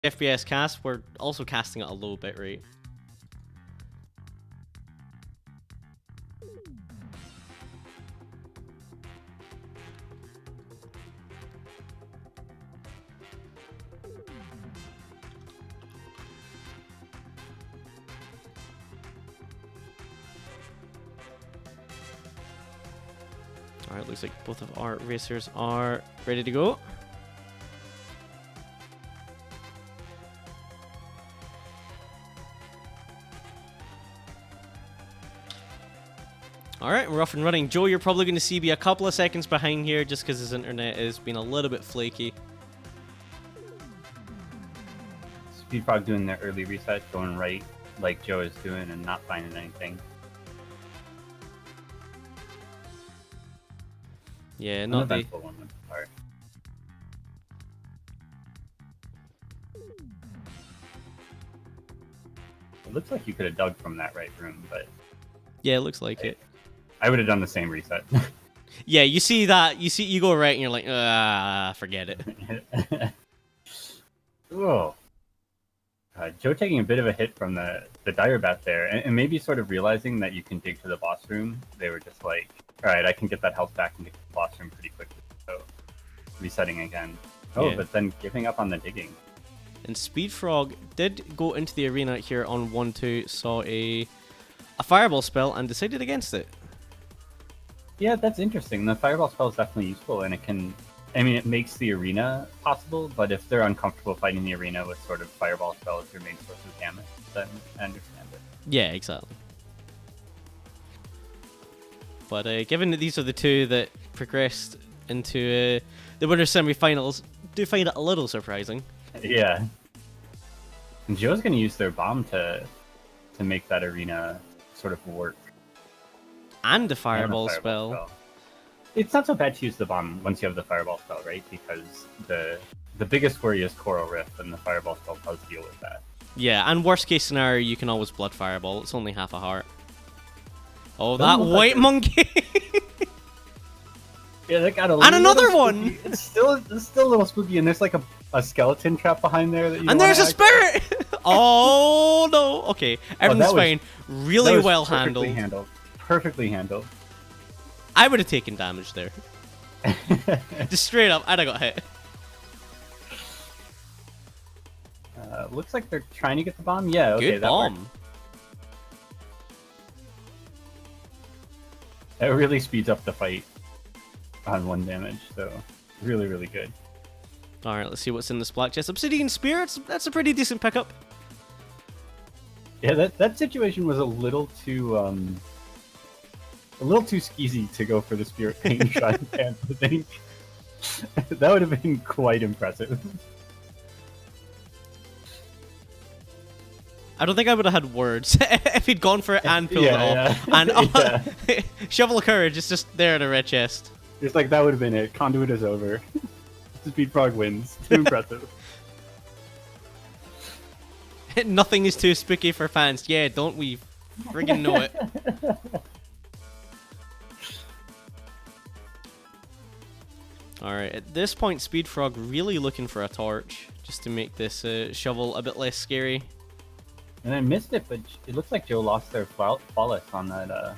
FPS cast, we're also casting at a low bit rate. Alright, looks like both of our racers are ready to go. Alright, we're off and running. Joe, you're probably going to see me a couple of seconds behind here just because his internet has been a little bit flaky. Speedfrog doing the early reset, going right like Joe is doing and not finding anything. Yeah, not the... one with the part. It looks like you could have dug from that right room, but... Yeah, it looks like it. I would have done the same reset. Yeah, you see that, you go right and you're like, forget it. Oh. Joe taking a bit of a hit from the dire bat there, and maybe sort of realizing that you can dig to the boss room. They were just like, alright, I can get that health back and get to the boss room pretty quickly. So, resetting again. Oh, yeah. But then giving up on the digging. And Speedfrog did go into the arena here on 1-2, saw a fireball spell and decided against it. Yeah, that's interesting. The fireball spell is definitely useful, and it can... I mean, it makes the arena possible, but if they're uncomfortable fighting the arena with sort of fireball spell as your main source of damage, then I understand it. Yeah, exactly. But given that these are the two that progressed into the winner's semi-finals, do find it a little surprising. Yeah. And Joe's going to use their bomb to make that arena sort of work. And the fireball spell. It's not so bad to use the bomb once you have the fireball spell, right? Because the biggest worry is Coral Rift, and the fireball spell does deal with that. Yeah, and worst case scenario, you can always blood fireball. It's only half a heart. Oh, that white monkey! Yeah, that got a and another one! It's still a little spooky, and there's like a skeleton trap behind there that you. And there's a spirit! Oh no! Okay, everything's fine. Really well handled. Perfectly handled. I would have taken damage there. Just straight up, I'd have got hit. Looks like they're trying to get the bomb. Yeah, okay, good bomb. That really speeds up the fight on 1 damage, so really, really good. Alright, let's see what's in this black chest. Obsidian Spirits, that's a pretty decent pickup. Yeah, that situation was a little too skeezy to go for the Spirit Pain Shrine Pants, I think. That would have been quite impressive. I don't think I would have had words if he'd gone for it and pulled it off. Yeah. And Shovel of Courage is just there in a red chest. It's like, that would have been it. Conduit is over. Speedfrog wins. Too impressive. Nothing is too spooky for fans. Yeah, don't we friggin' know it. Alright, at this point, Speedfrog really looking for a torch, just to make this shovel a bit less scary. And I missed it, but it looks like Joe lost their flawless on that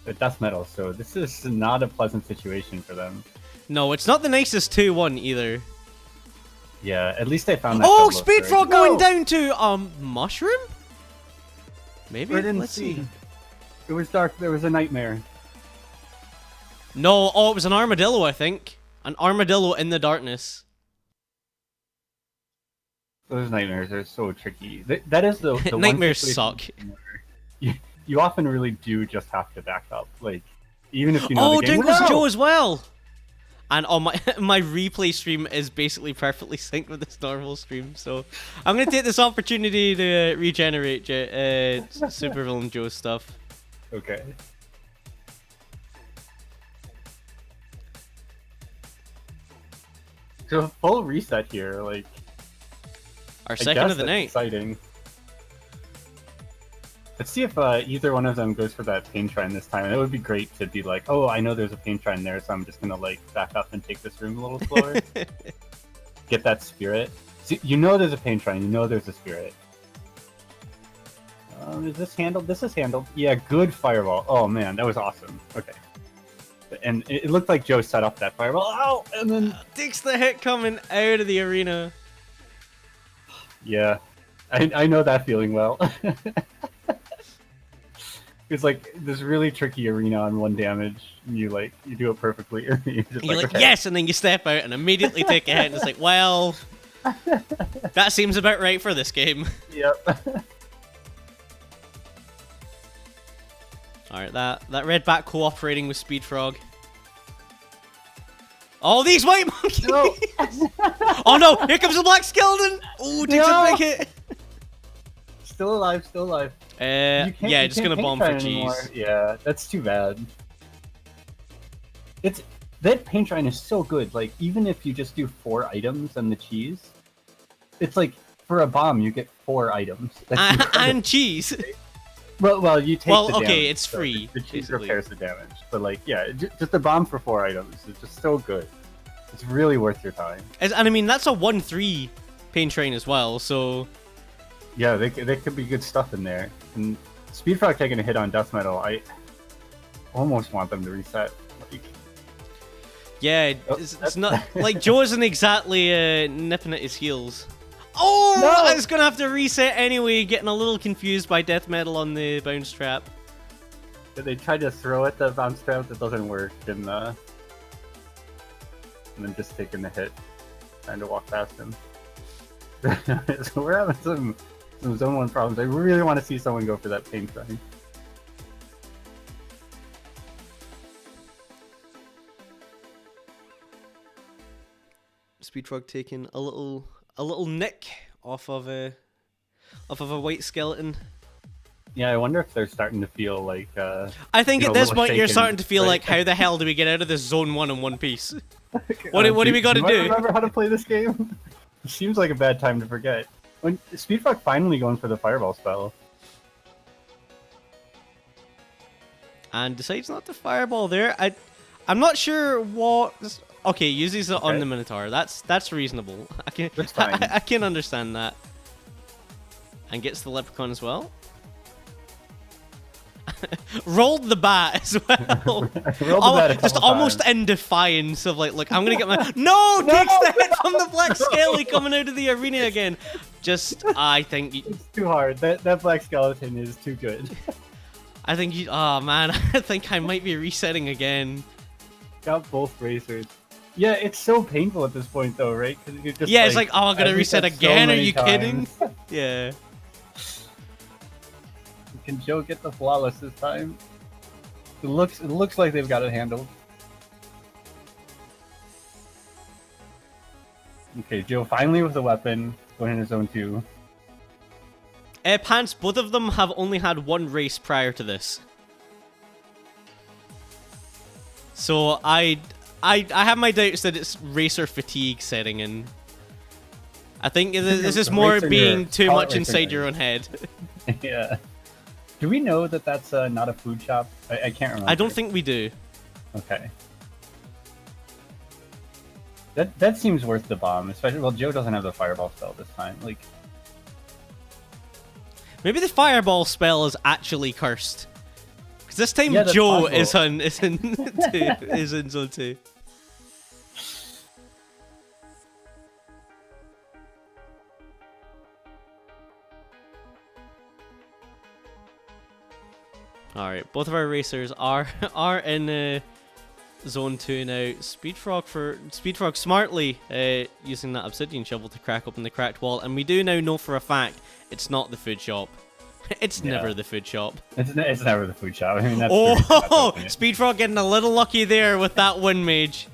the death metal, so this is not a pleasant situation for them. No, it's not the nicest 2-1 either. Yeah, at least they found that. Oh, Speedfrog going down to mushroom? Maybe? Let's see. It was dark, there was a nightmare. No, oh, it was an armadillo, I think. An armadillo in the darkness. Those nightmares are so tricky. That is the nightmares suck. You often really do just have to back up, like even if you know the game. Oh, Dinkles Joe as well. And on my replay stream is basically perfectly synced with this normal stream, so I'm gonna take this opportunity to regenerate SupervillainJoe stuff. Okay. So a full reset here, like. Our second of the night. Exciting. Let's see if either one of them goes for that pain shrine this time. And it would be great to be like, oh, I know there's a pain shrine there, so I'm just gonna like back up and take this room a little slower. Get that spirit. See, you know there's a paint shrine. You know there's a spirit. Is this handled? This is handled. Yeah, good fireball. Oh man, that was awesome. Okay. And it looked like Joe set up that fireball. Oh, and then takes the hit coming out of the arena. Yeah, I know that feeling well. It's like this really tricky arena on 1 damage. And you do it perfectly. You're like okay. yes, and then you step out and immediately take a hit. And it's like, well, that seems about right for this game. Yep. All right, that red bat cooperating with Speedfrog. Oh, these white monkeys! No. Oh no! Here comes the black skeleton! Oh, takes a big hit. Still alive, still alive. Yeah, just gonna bomb for cheese. Yeah, that's too bad. That paint shrine is so good. Like, even if you just do 4 items and the cheese, it's like for a bomb you get 4 items. And cheese. Well, you take the damage. Okay, it's free. The cheese repairs the damage. But like, yeah, just a bomb for 4 items is just so good. It's really worth your time. And I mean, that's a 1-3 paint shrine as well, so... Yeah, there could be good stuff in there. And Speedfrog taking a hit on Death Metal, I almost want them to reset. Like, yeah, it's not... Like, Joe isn't exactly nipping at his heels. Oh! No! I was gonna have to reset anyway, getting a little confused by Death Metal on the bounce trap. They tried to throw at the bounce trap, it doesn't work, and then just taking the hit, trying to walk past him. So we're having some Zone 1 problems. I really want to see someone go for that paint shrine. Speedfrog taking a little nick off of a white skeleton. Yeah, I wonder if they're starting to feel like. I think at this point you're starting to feel like, how the hell do we get out of this Zone 1 in one piece? What do we got to do? Remember how to play this game? It seems like a bad time to forget. When Speedfrog finally going for the fireball spell, and decides not to fireball there. I'm not sure what. Okay, uses it on the Minotaur. That's reasonable. That's fine. I can understand that. And gets the leprechaun as well. Rolled the bat as well. Just almost in defiance of like, look, I'm gonna get my no, takes the hit from the black skelly coming out of the arena again. Just, I think it's too hard. That black skeleton is too good. I think oh man, I think I might be resetting again. Got both racers. Yeah, it's so painful at this point though, right? Because you're just it's like, oh, I'm gonna reset again. Are you kidding? Yeah. Can Joe get the flawless this time? It looks like they've got it handled. Okay, Joe finally with the weapon, going into Zone 2. Pants, both of them have only had 1 race prior to this. So I have my doubts that it's racer fatigue setting in. I think this is more being too much inside your own head. Yeah. Do we know that that's not a food shop? I can't remember. I don't think we do. Okay. That seems worth the bomb, especially. Well, Joe doesn't have the fireball spell this time. Like, maybe the fireball spell is actually cursed. Because this time Joe is in Zone 2. Alright, both of our racers are in Zone 2 now. Speedfrog smartly using that obsidian shovel to crack open the cracked wall, and we do now know for a fact it's not the food shop. It's never the food shop. It's never the food shop. I mean, that's Speedfrog getting a little lucky there with that wind mage.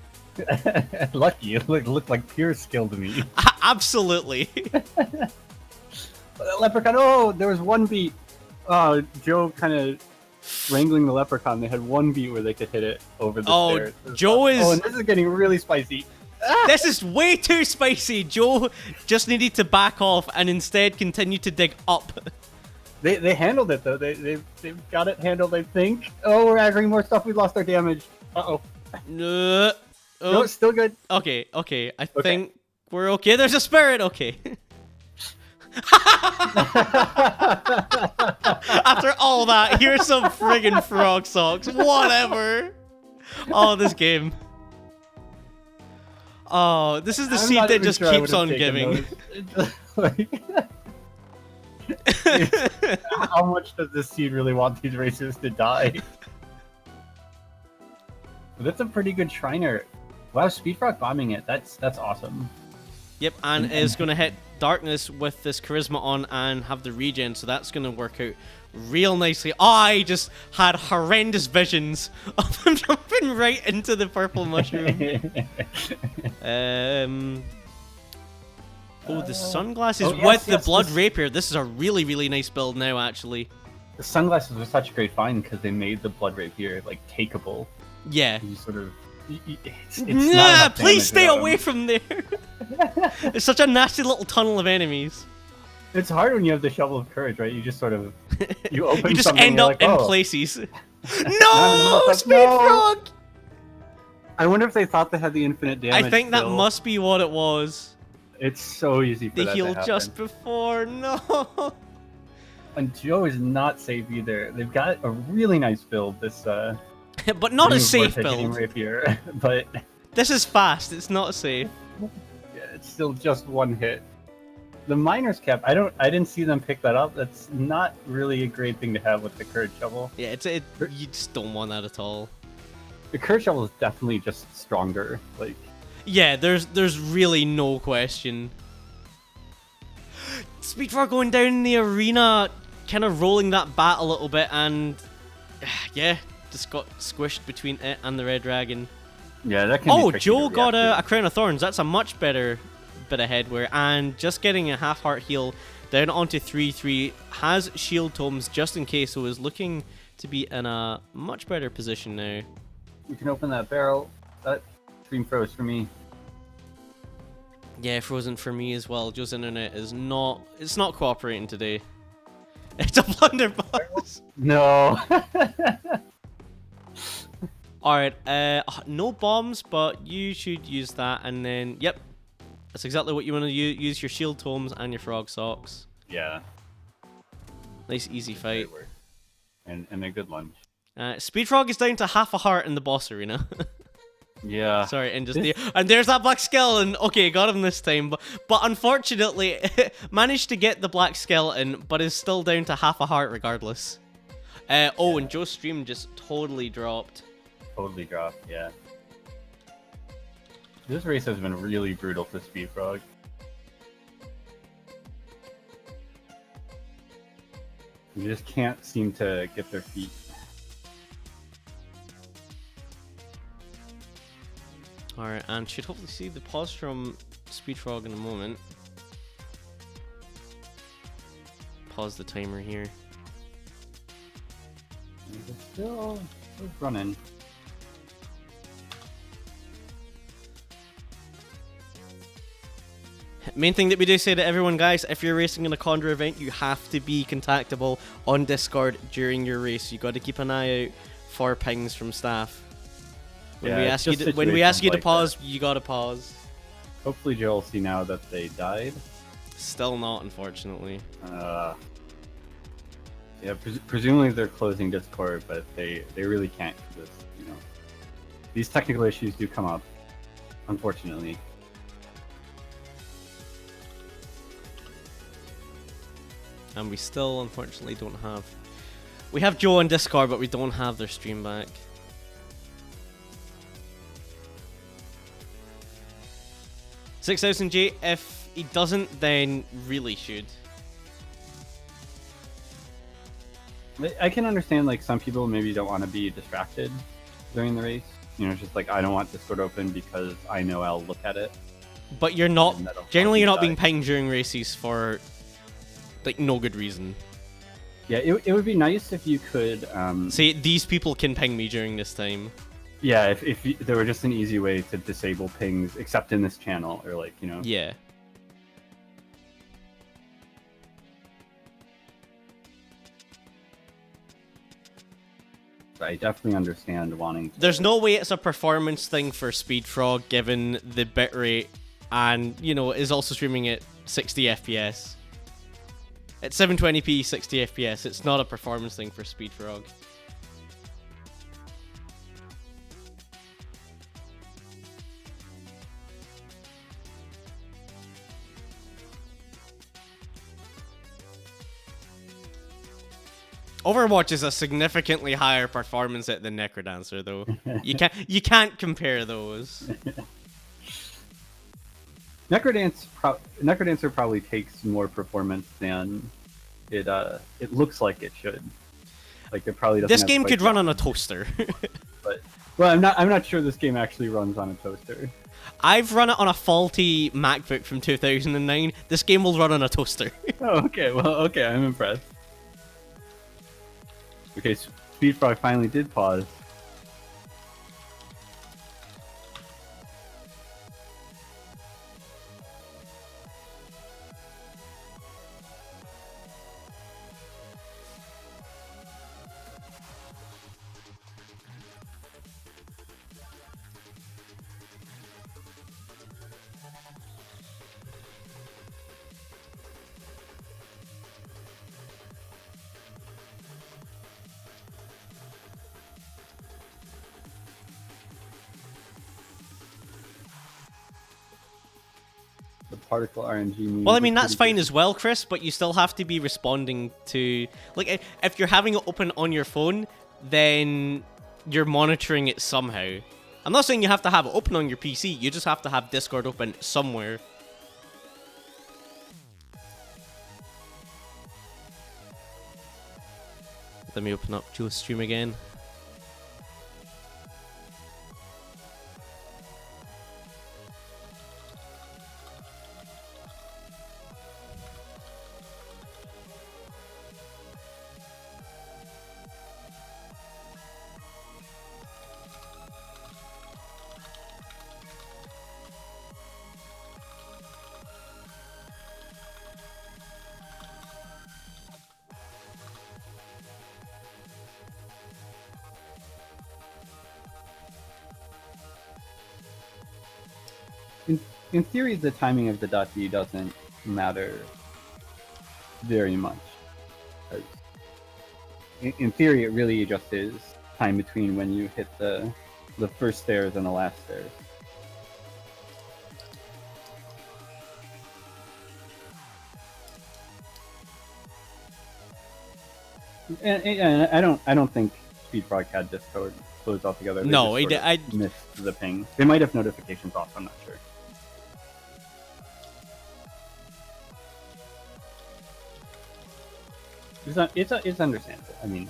Lucky? It looked like pure skill to me. Absolutely. Leprechaun, oh, there was 1 beat. Joe kind of wrangling the leprechaun. They had 1 beat where they could hit it over the stairs. Joe is... Oh, and this is getting really spicy. This is way too spicy. Joe just needed to back off and instead continue to dig up. They handled it, though. They've got it handled, I think. Oh, we're aggroing more stuff. We lost our damage. Uh-oh. No, it's still good. Okay. I think We're okay. There's a spirit. Okay. After all that, here's some friggin' frog socks. Whatever. Oh, this game. Oh, this is the I'm seed not that even just sure I keeps would've on taken giving. those. How much does this seed really want these racers to die? But that's a pretty good Shriner. Wow, Speedfrog bombing it. That's awesome. Yep, and is going to hit Darkness with this Charisma on and have the regen, so that's going to work out real nicely. I just had horrendous visions of him jumping right into the purple mushroom. Oh, the sunglasses with the blood rapier. This is a really, really nice build now, actually. The sunglasses were such a great find because they made the blood rapier like takeable. Yeah. You sort of. It's Nah, please stay away from there. It's such a nasty little tunnel of enemies. It's hard when you have the shovel of courage, right? You just sort of you open. You just something end and up you're like, in oh. places. No, Speedfrog! Speedfrog! I wonder if they thought they had the infinite damage. I think that still. must be what it was. It's so easy for They that to healed happen. just before. No. And Joe is not safe either. They've got a really nice build. This But not a Ring of safe Vortex build. rapier, but This is fast. It's not safe. yeah, it's still just one hit. The miner's cap. I didn't see them pick that up. That's not really a great thing to have with the courage shovel. Yeah, you just don't want that at all. The courage shovel is definitely just stronger. Like Yeah, there's really no question. Speedfrog going down in the arena, kind of rolling that bat a little bit, and yeah, just got squished between it and the red dragon. yeah, that can. Oh, be tricky Joe to got react a crown of thorns. That's a much better bit of headwear, and just getting a half heart heal down onto 3-3 has shield tomes just in case, so is looking to be in a much better position now. to. You can open that barrel. That stream froze for me. Yeah, frozen for me as well. Joe's internet is not cooperating today. It's a blunderbuss. No. Alright, no bombs, but you should use that, and then, yep. That's exactly what you want to use your shield tomes and your frog socks. Yeah. Nice easy fight. And a good lunge. Speedfrog is down to half a heart in the boss arena. Yeah. Sorry, and there's that black skeleton. Okay, got him this time, but unfortunately, managed to get the black skeleton, but is still down to half a heart regardless. Oh, and Joe's stream just totally dropped. Totally dropped, yeah. This race has been really brutal for Speedfrog. You just can't seem to get their feet. Alright, and should hopefully see the pause from Speedfrog in a moment. Pause the timer here. They're still running. Main thing that we do say to everyone, guys, if you're racing in a CoNDUIT event, you have to be contactable on Discord during your race. You got to keep an eye out for pings from staff. When we ask you to pause, you got to pause. Hopefully Joe will see now that they died. Still not, unfortunately. Yeah, presumably they're closing Discord, but they really can't, because these technical issues do come up, unfortunately. And we still, unfortunately, don't have... We have Joe on Discord, but we don't have their stream back. $6,000J, if he doesn't, then really should. I can understand, like, some people maybe don't want to be distracted during the race. It's just like, I don't want Discord open because I know I'll look at it. But you're not... Generally, you're not being pinged during races for, like, no good reason. Yeah, it would be nice if you could... Say, these people can ping me during this time. Yeah, if there were just an easy way to disable pings, except in this channel, or like, Yeah. I definitely understand wanting to... There's no way it's a performance thing for Speedfrog, given the bitrate and you know is also streaming at 60 FPS. At 720p 60 FPS, it's not a performance thing for Speedfrog. Overwatch is a significantly higher performance hit than Necrodancer, though. You can't compare those. Necrodancer probably takes more performance than it looks like it should. Like it probably doesn't. This have game quite could the run on a toaster. But well, I'm not sure this game actually runs on a toaster. I've run it on a faulty MacBook from 2009. This game will run on a toaster. Oh, okay. Well, okay. I'm impressed. Okay, Speedfrog finally did pause. Particle RNG. Well, I mean, that's fine as well, Chris, but you still have to be responding to... Like, if you're having it open on your phone, then you're monitoring it somehow. I'm not saying you have to have it open on your PC, you just have to have Discord open somewhere. Let me open up Joe's stream again. In theory, the timing of the .d doesn't matter very much. In theory, it really just is time between when you hit the first stairs and the last stairs. And I don't think Speedfrog had Discord closed altogether. No, I missed the ping. They might have notifications off. I'm not sure. It's understandable. I mean,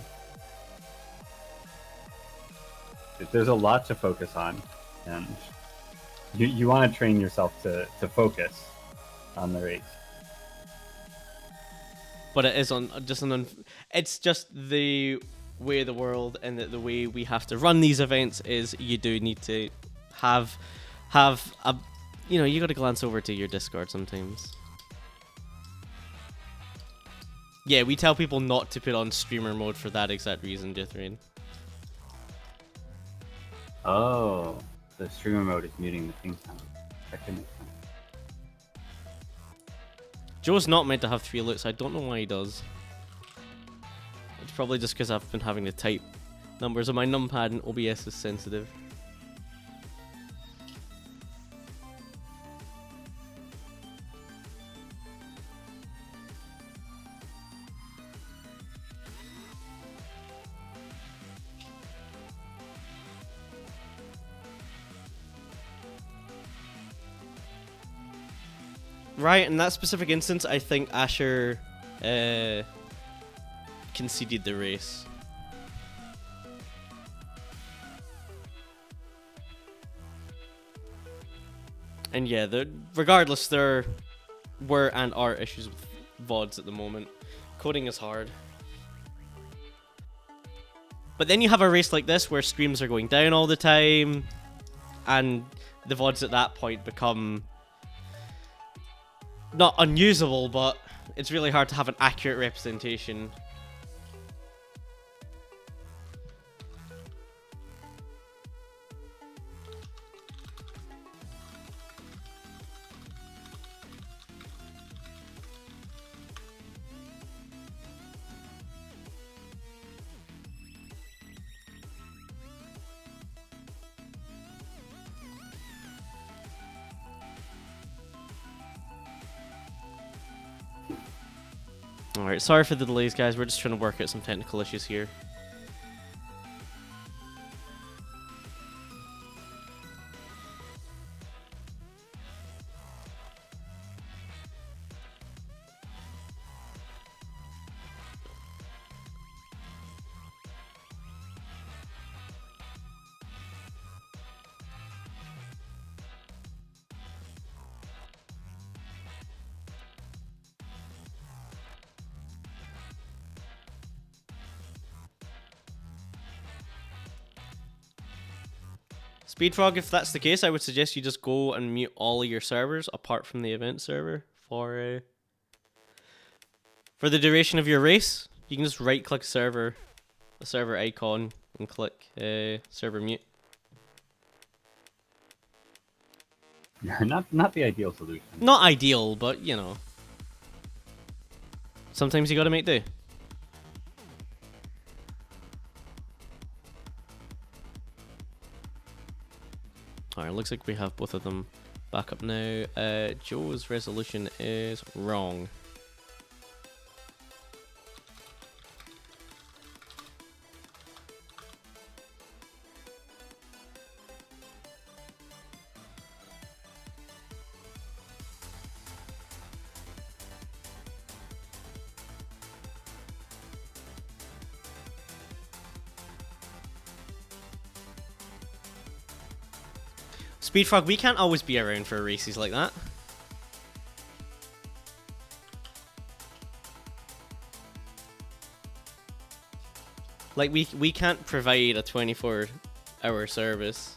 there's a lot to focus on, and you want to train yourself to focus on the race. But it is it's just the way of the world, and the way we have to run these events is you do need to have a, you know, you got to glance over to your Discord sometimes. Yeah, we tell people not to put on streamer mode for that exact reason, Jithrain. Oh, the streamer mode is muting the ping sound. That can make sense. Joe's not meant to have 3 alerts. I don't know why he does. It's probably just because I've been having to type numbers on my numpad and OBS is sensitive. Right, in that specific instance, I think Asher conceded the race. And yeah, regardless, there were and are issues with VODs at the moment. Coding is hard. But then you have a race like this where streams are going down all the time, and the VODs at that point become not unusable, but it's really hard to have an accurate representation. Alright, sorry for the delays, guys. We're just trying to work out some technical issues here. Speedfrog, if that's the case, I would suggest you just go and mute all of your servers apart from the event server for the duration of your race. You can just right-click the server icon, and click server mute. Not the ideal solution. Not ideal, but you know, sometimes you gotta make do. Alright, looks like we have both of them back up now. Joe's resolution is wrong. Speedfrog, we can't always be around for races like that. Like, we can't provide a 24-hour service.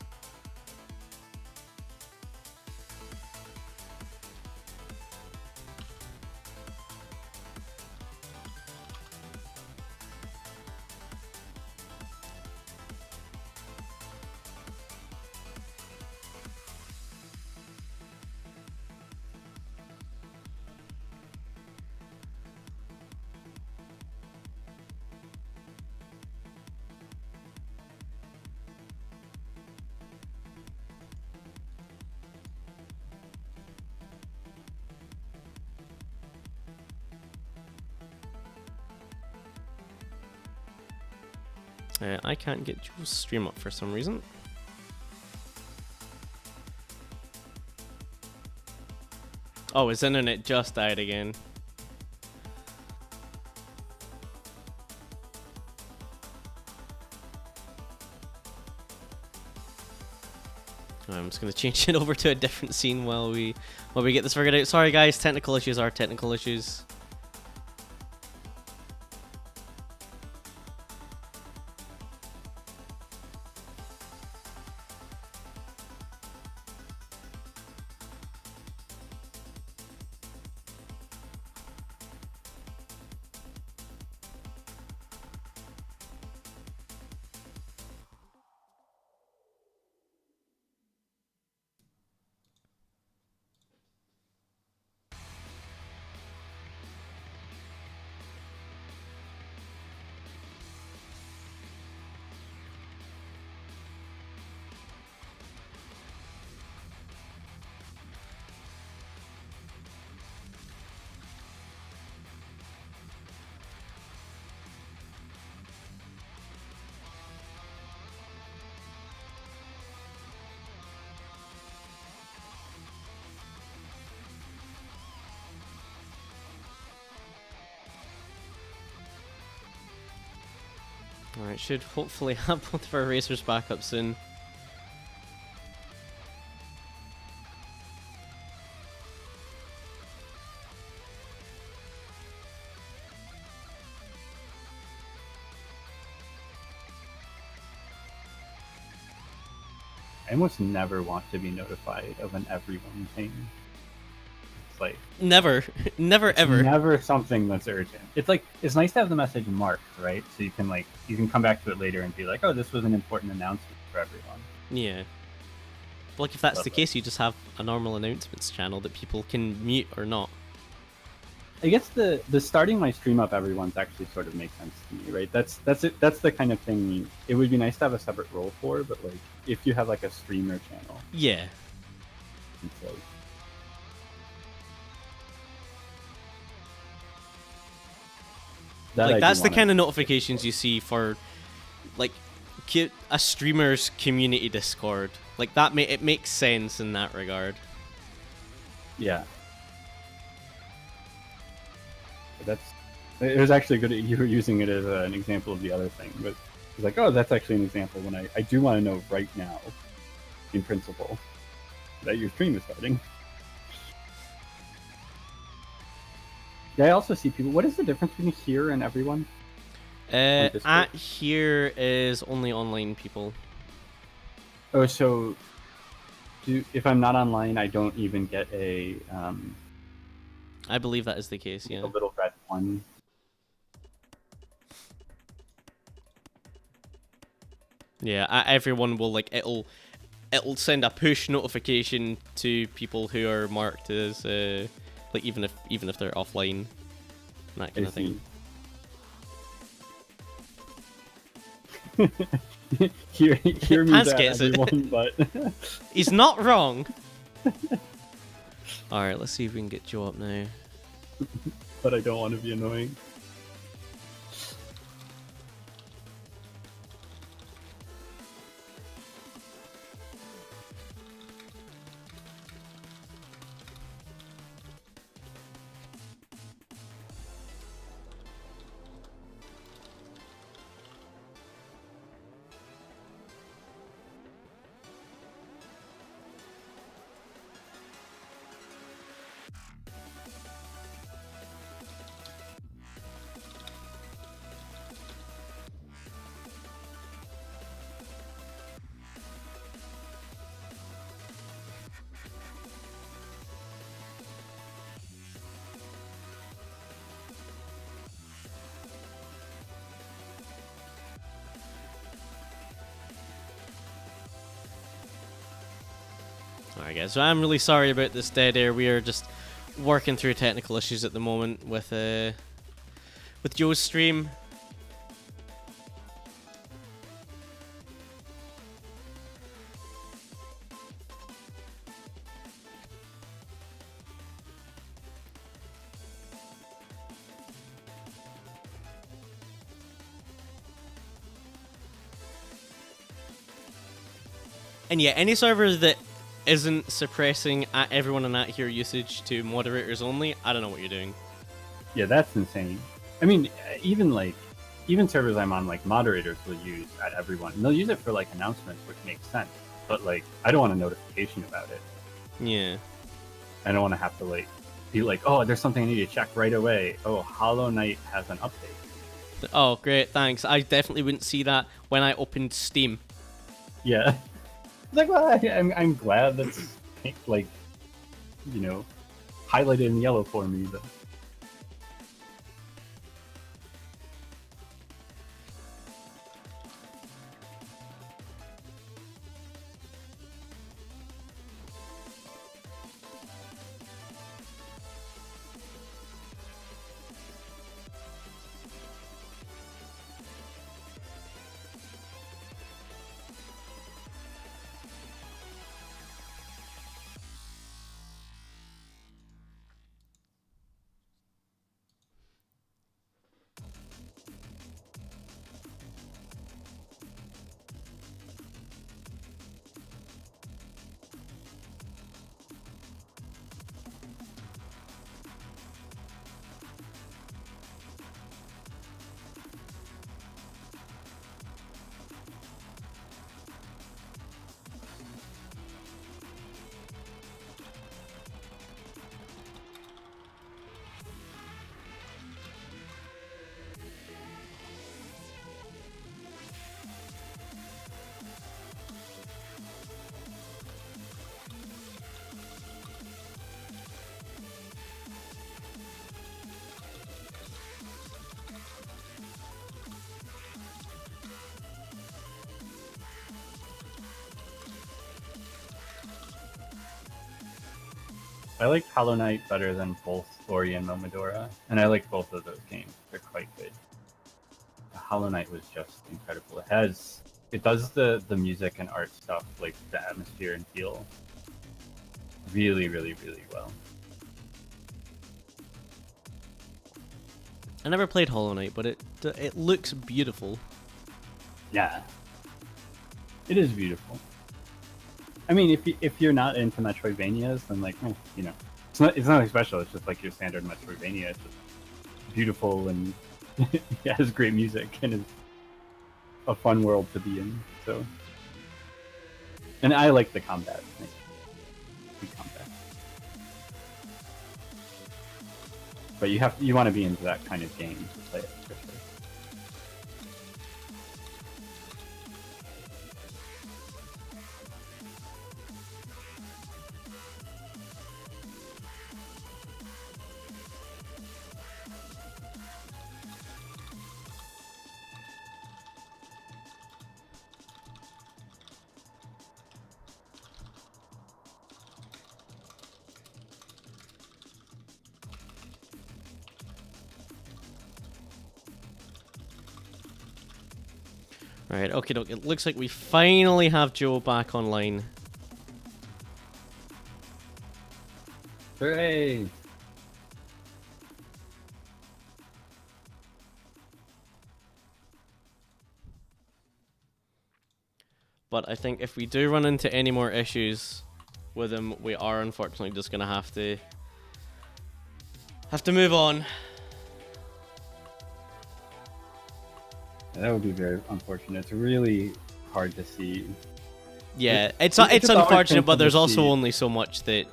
I can't get Joe's stream up for some reason. Oh, his internet just died again. I'm just gonna change it over to a different scene while we get this figured out. Sorry guys, technical issues are technical issues. Alright, should hopefully have both of our racers back up soon. I almost never want to be notified of an everyone thing. It's like Never, never, ever. never something that's urgent. It's like it's nice to have the message marked, right? So you can come back to it later and be like, oh, this was an important announcement for everyone. Yeah. But like if that's the case, you just have a normal announcements channel that people can mute or not. I guess the starting my stream up everyone's actually sort of makes sense to me, right? That's it. That's the kind of thing it would be nice to have a separate role for, but like if you have like a streamer channel, Yeah. it's like That Like I do that's the wanna kind of know. notifications you see for like a streamer's community Discord. Like that it makes sense in that regard. Yeah. That's. It was actually good that you were using it as an example of the other thing, but it's like, oh, that's actually an example when I do want to know right now, in principle, that your stream is starting. Yeah, I also see people. What is the difference between here and everyone? On Discord? At here is only online people. Oh, so if I'm not online, I don't even get a I believe that is the case. Yeah. little red one. Yeah. Everyone will like it'll send a push notification to people who are marked as like even if they're offline, that kind of thing. Here means Hans that gets it. everyone, but He's not wrong. All right, let's see if we can get Joe up now. but I don't want to be annoying. Alright guys, so I'm really sorry about this dead air. We are just working through technical issues at the moment with Joe's stream. And yeah, any server that isn't suppressing at everyone in that here usage to moderators only, I don't know what you're doing. Yeah, that's insane. I mean, even servers I'm on, like moderators will use at everyone. And they'll use it for like announcements, which makes sense. But like, I don't want a notification about it. Yeah. I don't want to have to like be like, oh, there's something I need to check right away. Oh, Hollow Knight has an update. Oh, great, thanks. I definitely wouldn't see that when I opened Steam. Yeah. Like, well, I'm glad that's like, you know, highlighted in yellow for me, but. I like Hollow Knight better than both Ori and Momodora, and I like both of those games. They're quite good. Hollow Knight was just incredible. It does the music and art stuff, like the atmosphere and feel, really, really, really well. I never played Hollow Knight, but it looks beautiful. Yeah. It is beautiful. I mean, if you're not into Metroidvanias, then like, you know, it's nothing special. It's just like your standard Metroidvania. It's just beautiful and it has great music and is a fun world to be in. So, and I like the combat. The combat. But you want to be into that kind of game to play it. For sure. Right, okay, it looks like we finally have Joe back online. Hooray! But I think if we do run into any more issues with him, we are unfortunately just gonna have to move on. That would be very unfortunate. It's really hard to see. Yeah, it's it's a hard unfortunate, thing but to there's also see. only so much that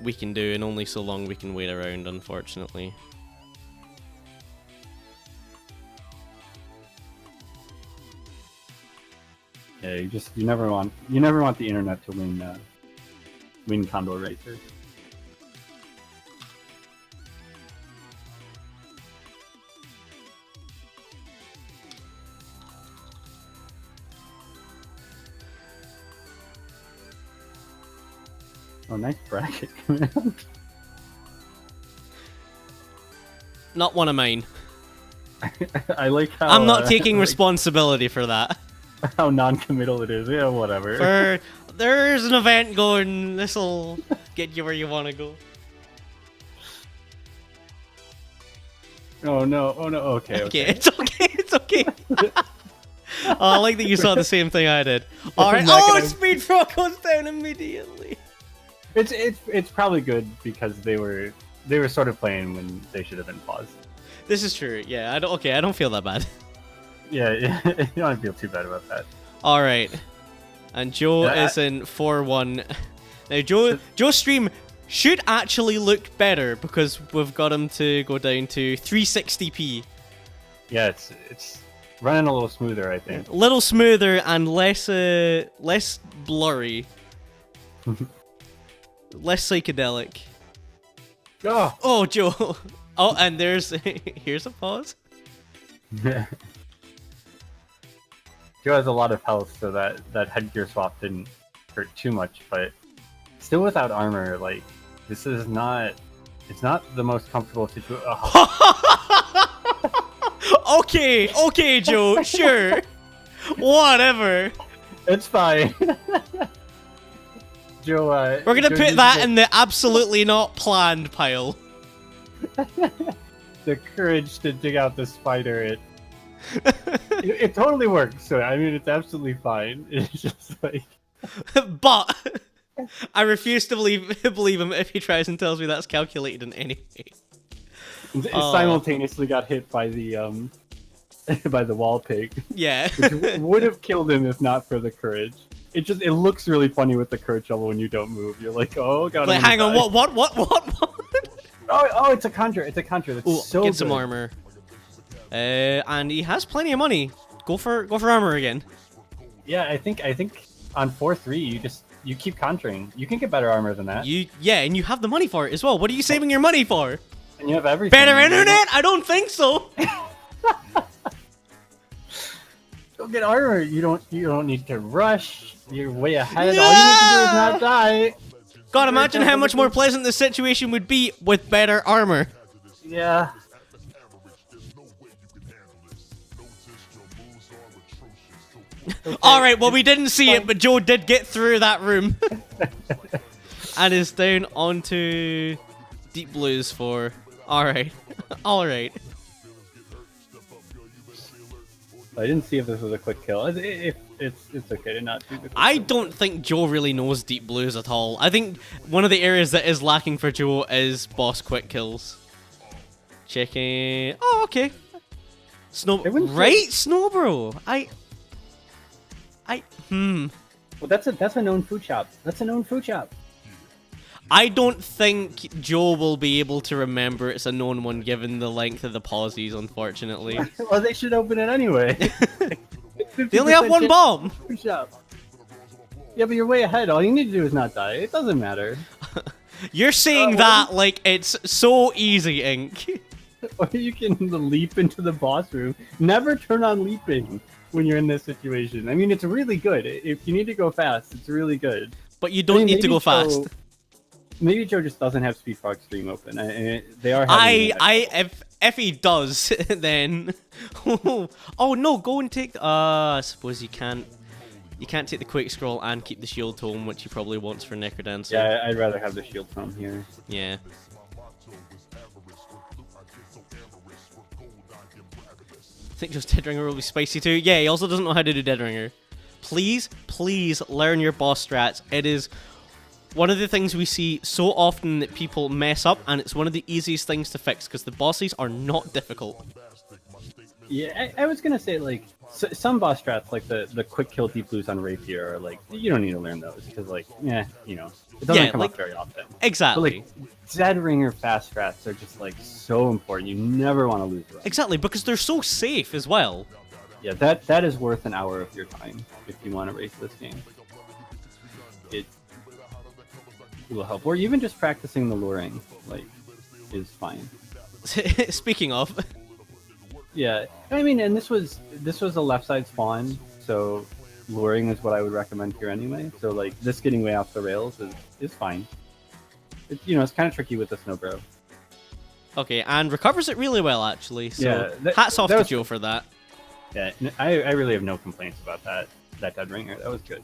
we can do, and only so long we can wait around, unfortunately. Yeah, you never want the internet to win Condor Racer. Oh, nice bracket. Not one of mine. I like how I'm not taking responsibility for that. how non-committal it is. Yeah, whatever. There's an event going. This'll get you where you want to go. Oh no! Oh no! Okay. Okay, it's okay. It's okay. Oh, I like that you saw the same thing I did. All right. Oh, Speedfrog goes down immediately. It's probably good because they were sort of playing when they should have been paused. This is true. Yeah. I don't feel that bad. Yeah, you don't feel too bad about that. All right. And Joe is in 4-1. Now Joe's stream should actually look better because we've got him to go down to 360p. Yeah, it's running a little smoother, I think. A little smoother and less blurry. Less psychedelic. Oh, Joe. Oh, and here's a pause. Joe has a lot of health, so that headgear swap didn't hurt too much, but still without armor, like, this is not... It's not the most comfortable situation. Okay, Joe, sure. Whatever. It's fine. Joe, we're gonna put that in the absolutely not planned pile. The courage to dig out the spider, it totally works. So I mean, it's absolutely fine. It's just like, but I refuse to believe him if he tries and tells me that's calculated in any way. It simultaneously got hit by the by the wall pig. Yeah, which would have killed him if not for the courage. It looks really funny with the courage level when you don't move. You're like, oh god. Like, hang on, what? Oh, it's a conjure. It's a conjure. That's so get good. some armor. And he has plenty of money. Go for armor again. Yeah, I think on 4-3 you keep conjuring. You can get better armor than that. And you have the money for it as well. What are you saving your money for? And you have everything. Better internet? I don't think so. Go get armor. You don't need to rush. You're way ahead. All you need to do is not die. God, imagine how much more pleasant the situation would be with better armor. Yeah. Okay. Alright, well, we didn't see it, but Joe did get through that room. And is down onto Deep Blues for... Alright. Alright. I didn't see if this was a quick kill. It's okay to not do the quick I kill. don't think Joe really knows deep blues at all. I think one of the areas that is lacking for Joe is boss quick kills. Checking. Oh, okay. Snow. Right, Snowbro. Well, that's a known food shop. That's a known food shop. I don't think Joe will be able to remember it's a known one given the length of the pauses, unfortunately. Well, they should open it anyway. They only have one bomb. Food shop. Yeah, but you're way ahead. All you need to do is not die. It doesn't matter. You're saying that like it's so easy, Ink. Or you can leap into the boss room. Never turn on leaping when you're in this situation. I mean, it's really good. If you need to go fast, it's really good. But you don't need to go fast. Maybe Joe just doesn't have Speedfrog stream open. They are. If he does, then oh no, go and take. I suppose you can't. You can't take the quick scroll and keep the shield tome, which he probably wants for Necrodancer. Yeah, I'd rather have the shield tome here. Yeah. I think just Dead Ringer will be spicy too. Yeah, he also doesn't know how to do Dead Ringer. Please, please learn your boss strats. It is one of the things we see so often that people mess up, and it's one of the easiest things to fix because the bosses are not difficult. Yeah, I was gonna say like some boss strats like the quick kill deep blues on Rapier are like you don't need to learn those because like it doesn't come up very often. Exactly. But, like Dead Ringer fast strats are just like so important. You never want to lose them. Exactly, because they're so safe as well. Yeah, that is worth an hour of your time if you want to race this game. It will help, or even just practicing the luring like is fine. Speaking of. Yeah, I mean, and this was a left side spawn, so luring is what I would recommend here anyway. So like this getting way off the rails is fine. It's kind of tricky with the Snowbro. Okay, and recovers it really well actually. So yeah, hats off to Joe for that. Yeah, I really have no complaints about that Dead Ringer. That was good.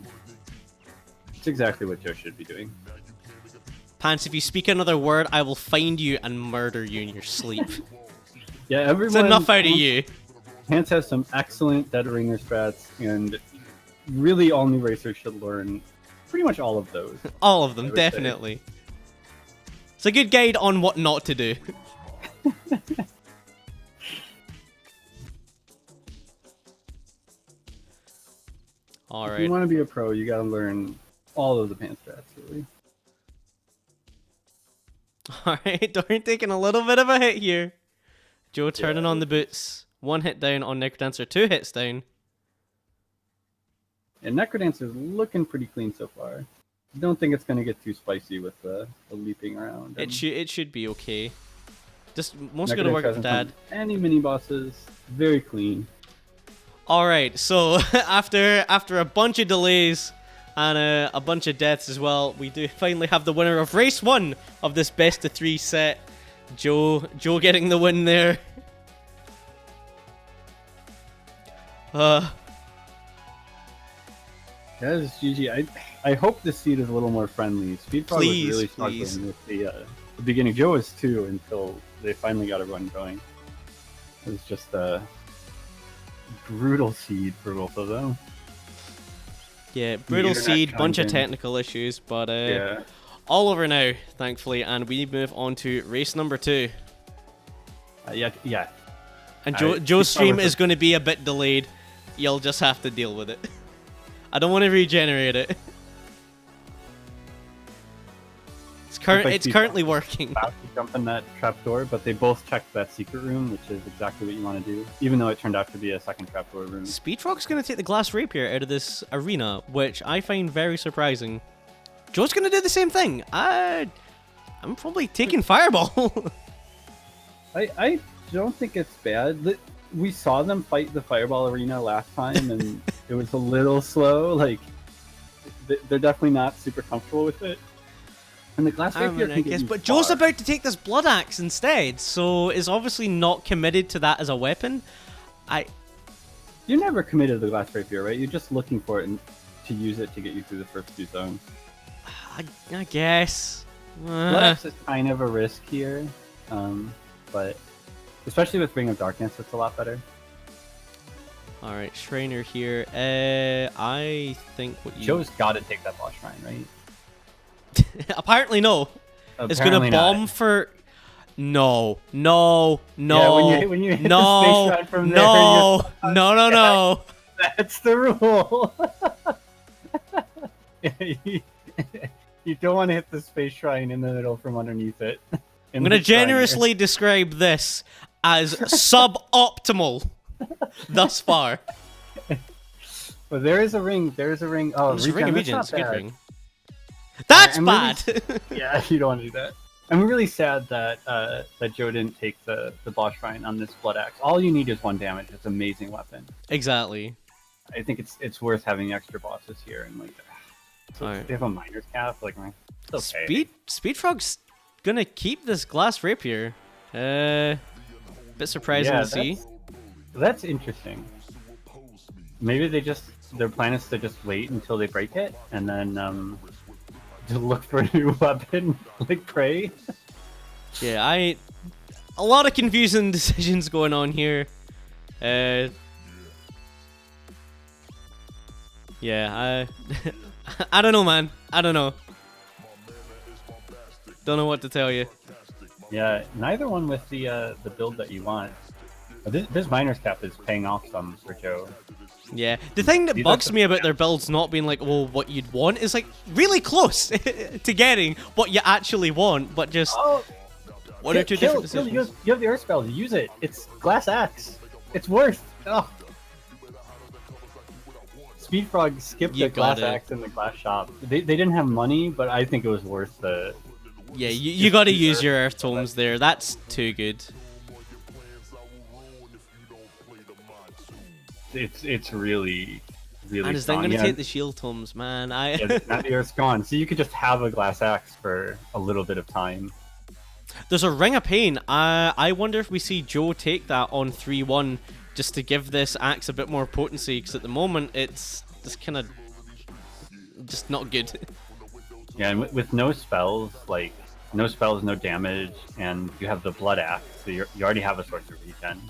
It's exactly what Joe should be doing. Pants, if you speak another word, I will find you and murder you in your sleep. Yeah, everyone. It's enough out of you. Pants has some excellent Dead Ringer strats, and really all new racers should learn pretty much all of those. All of them, definitely. Say. It's a good guide on what not to do. All right. If you want to be a pro, you gotta learn all of the Pants strats, really. Alright, Dorian taking a little bit of a hit here. Joe turning on the boots. 1 hit down on Necrodancer, 2 hits down. And Necrodancer's looking pretty clean so far. I don't think it's going to get too spicy with the leaping around. It should be okay. Just mostly going to work with Dad. Any mini bosses, very clean. Alright, so after a bunch of delays and a bunch of deaths as well, we do finally have the winner of race 1 of this best of 3 set. Joe getting the win there. That is GG. I hope this seed is a little more friendly. Speedfrog was really struggling with the beginning. Joe was too until they finally got a run going. It was just a brutal seed for both of them. Yeah, brutal seed, bunch of technical issues, but all over now, thankfully, and we move on to race number 2. Yeah. And Joe's stream is going to be a bit delayed. You'll just have to deal with it. I don't want to regenerate it. It's currently working. About to jump in that trapdoor, but they both checked that secret room, which is exactly what you want to do, even though it turned out to be a second trapdoor room. Speedfrog's going to take the glass rapier out of this arena, which I find very surprising. Joe's going to do the same thing. I'm probably taking Fireball. I don't think it's bad. We saw them fight the Fireball arena last time, and it was a little slow. Like, they're definitely not super comfortable with it. And the glass rapier can get but Joe's about to take this blood axe instead, so is obviously not committed to that as a weapon. You're never committed to the glass rapier, right? You're just looking for it to use it to get you through the first 2 zones. I guess. Blood axe is kind of a risk here, but especially with Ring of Darkness, it's a lot better. All right, Shriner here. I think what you... Joe's got to take that boss shrine, right? Apparently no. It's gonna Apparently bomb not. for... No, no, no, Yeah, when you hit the no, space rod from there, no, you're no, no, no. That's the rule. You don't want to hit the space shrine in the middle from underneath it. I'm gonna generously describe this as suboptimal thus far. But there is a ring. There is a ring. Oh, There's a ring of regen, Regents, that's not good bad. ring. That's I'm bad. Really, yeah, you don't want to do that. I'm really sad that that Joe didn't take the boss shrine on this blood axe. All you need is 1 damage. It's an amazing weapon. Exactly. I think it's worth having extra bosses here and like. So Alright. they have a miner's cap, like it's okay. Speedfrog's gonna keep this glass rapier. Bit surprising to see. That's interesting. Maybe their plan is to just wait until they break it and then to look for a new weapon, like prey. Yeah, a lot of confusing decisions going on here. Yeah, I don't know, man. I don't know. Don't know what to tell you. Yeah, neither one with the build that you want. This miner's cap is paying off some for Joe. Yeah, the thing that These bugs are me about their builds not being like, well, what you'd want is like really close to getting what you actually want, but just one or two different decisions. You have the earth spell. Use it. It's glass axe. It's worth. Oh. Speedfrog skipped the glass axe in the glass shop. They didn't have money, but I think it was worth the. Yeah, you got to use your earth tomes there. That's too good. It's really And is then going to take the shield tomes, man? Yeah, now the earth's gone, so you could just have a glass axe for a little bit of time. There's a ring of pain. I wonder if we see Joe take that on 3-1 just to give this axe a bit more potency, because at the moment it's just kind of just not good. Yeah, and with no spells, like no spells, no damage, and you have the blood axe, so you already have a source of regen.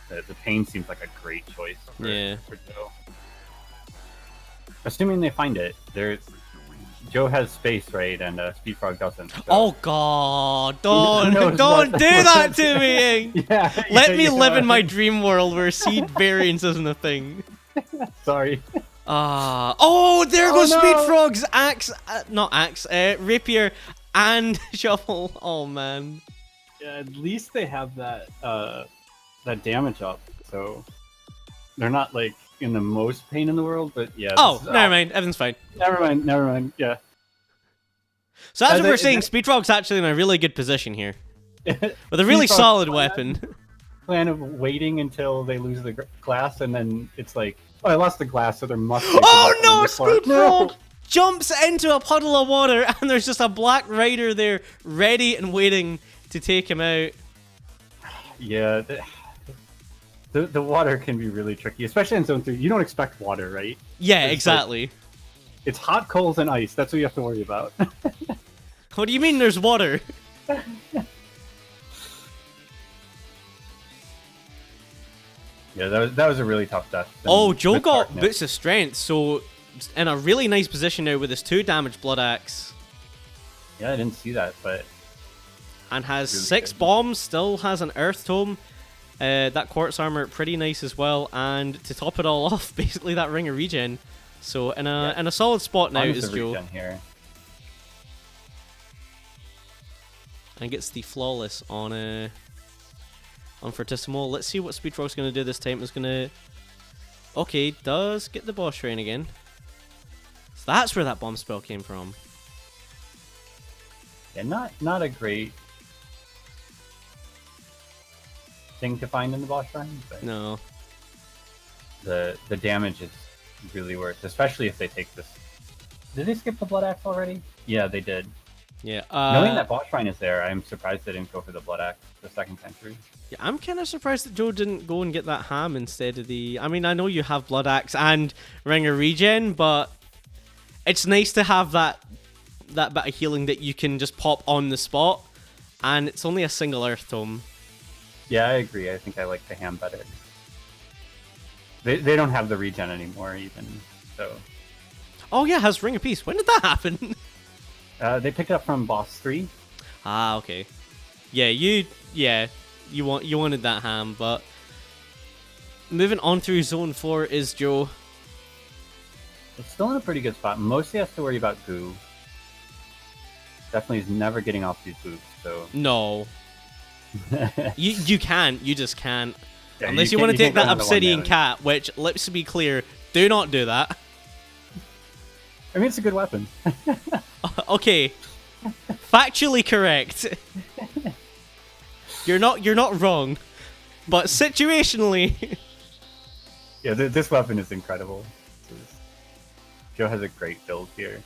The pain seems like a great choice for Joe. Assuming they find it, Joe has space, right, and Speedfrog doesn't. So. Oh god, don't do that to me! Let me live in my dream world where seed variance isn't a thing. Sorry. Oh, there goes Speedfrog's axe, not axe, rapier and shovel. Oh man. Yeah, at least they have that that damage up, so they're not like in the most pain in the world, but yeah. Oh, never mind. Everything's fine. Never mind. Yeah. So as we were saying, Speedfrog's actually in a really good position here, with a really solid weapon. Plan of waiting until they lose the glass, and then it's like, oh, I lost the glass, so there must be. Oh no! Speedfrog jumps into a puddle of water, and there's just a black rider there, ready and waiting to take him out. Yeah. The water can be really tricky, especially in Zone 3. You don't expect water, right? Yeah, exactly. Like, it's hot coals and ice. That's what you have to worry about. What do you mean there's water? Yeah, that was a really tough death. Oh, Joe got boots of strength, so in a really nice position now with his 2 damage blood axe. Yeah, I didn't see that, but... And has really 6 bombs, still has an earth tome. That quartz armor, pretty nice as well, and to top it all off, basically that ring of regen. So in a solid spot now is Joe. Here. And gets the flawless on Fortissimo. Let's see what Speedfrog's going to do this time. It's going to... Okay, does get the boss shrine again. So that's where that bomb spell came from. Yeah, not a great thing to find in the boss shrine, but no. The damage is really worth, especially if they take this. Did they skip the blood axe already? Yeah, they did. Yeah. Knowing that boss shrine is there, I'm surprised they didn't go for the blood axe the second century. Yeah, I'm kind of surprised that Joe didn't go and get that ham instead of the... I mean, I know you have blood axe and ring of regen, but it's nice to have that bit of healing that you can just pop on the spot, and it's only a single earth tome. Yeah, I agree. I think I like the ham better. They don't have the regen anymore even. So Oh yeah, has Ring of Peace. When did that happen? they picked it up from boss 3. Ah, okay. Yeah, you wanted that ham, but moving on through Zone 4 is Joe. It's still in a pretty good spot. Mostly has to worry about goo. Definitely is never getting off these boots, so No. You can't. You just can't. Yeah, Unless you can't- want to take can't that go down to one obsidian damage. cat, which, let's be clear, do not do that. I mean, it's a good weapon. Okay. Factually correct. You're not wrong. But situationally, Yeah, this weapon is incredible. Joe has a great build here.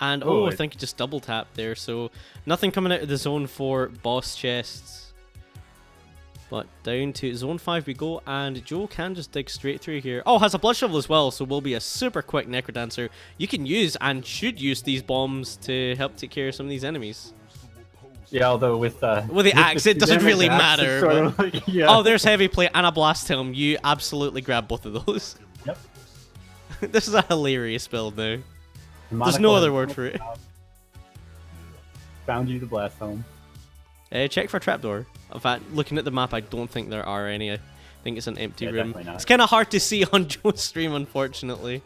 and Oh, I think he just double tapped there, so nothing coming out of the Zone 4 boss chests. But down to Zone 5 we go, and Joe can just dig straight through here. Oh, has a Blood Shovel as well, so will be a super quick Necrodancer. You can use, and should use, these bombs to help take care of some of these enemies. Yeah, although with the axe, it doesn't really matter, Sort of like, yeah. Oh, there's Heavy Plate and a Blast Helm. You absolutely grab both of those. Yep. This is a hilarious build now. There's Monocle no other has word for it. Found you the blast home. Check for trapdoor. In fact, looking at the map, I don't think there are any. I think it's an empty Yeah, room. definitely not. It's kind of hard to see on Joe's stream, unfortunately.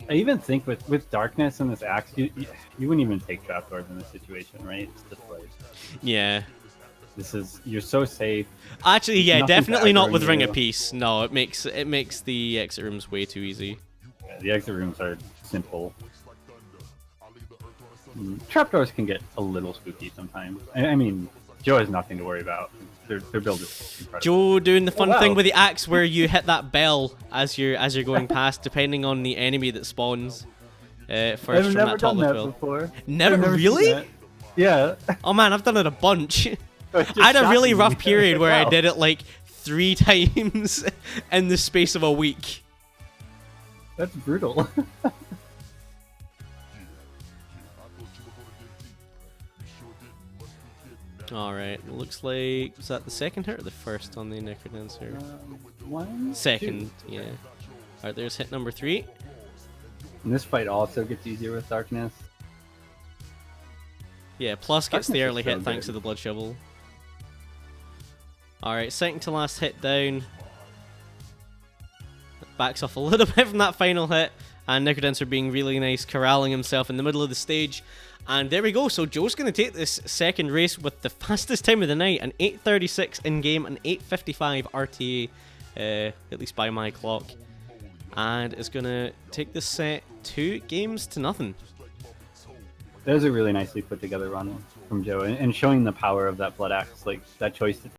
I even think with darkness and this axe, you wouldn't even take trapdoors in this situation, right? It's just like Yeah. you're so safe. Actually, yeah, Nothing's definitely not aggroing with Ring you. of Peace. No, it makes the exit rooms way too easy. Yeah, the exit rooms are simple. Trapdoors can get a little spooky sometimes. I mean, Joe has nothing to worry about. Their build is incredible. Joe doing the fun wow. thing with the axe, where you hit that bell as you're going past, depending on the enemy that spawns. First I've from never that top done that level. before. Never, I've never seen really? that. Yeah. Oh man, I've done it a bunch. It just I had a shocked really me. rough period where I Wow. did it like 3 times in the space of a week. That's brutal. Alright, looks like, was that the second hit or the first on the Necrodancer? One, Second, two. yeah. Alright, there's hit number 3. And this fight also gets easier with darkness. Yeah, plus gets the Darkness is early so hit thanks good. to the Blood Shovel. Alright, second to last hit down. Backs off a little bit from that final hit. And Necrodancer being really nice, corralling himself in the middle of the stage. And there we go. So Joe's going to take this second race with the fastest time of the night. An 8:36 in-game and 8:55 RTA, at least by my clock. And is going to take this set 2 games to nothing. That was a really nicely put together run from Joe, and showing the power of that blood axe, like that choice to